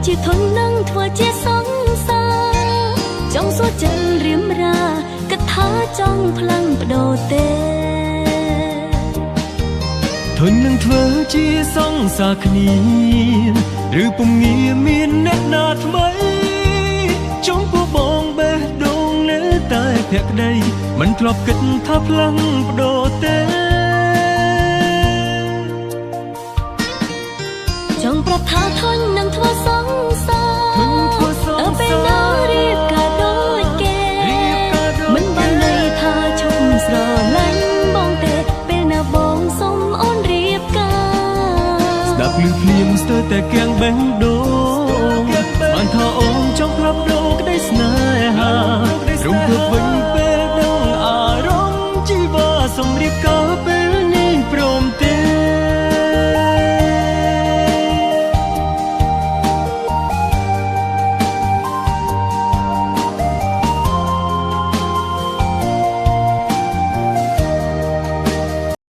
ជាធននឹងធ្វើជាសង្សារចង់សួរចិនរៀមរាគិតថាចង់ផ្លាំងបដូរទេធននឹងធ្វើជាសង្សារគ្នាឬពុំងាមានអ្នកណាថ្មីចង់ពួកបងបេះដូងនៅតែភក្តីមិនធ្លាប់គិតថាផ្លាំងបដូរទេចង់ប្រាប់ថាធននឹងធ្វើសង្សារពេលណារៀបការដូចគេមិនបានន័យថាឈប់ស្រឡាញ់បងទេពេលណាបងសុំអូនរៀបការស្ដាប់ឮភ្លៀងស្ទើរតែគាំងបេះដូងបានថាអូនចង់ផ្លាប់ដូរក្តីស្នេហារំភើបវិញពេលដឹងអារម្មណ៍ជីវ៉ាសំរៀបការ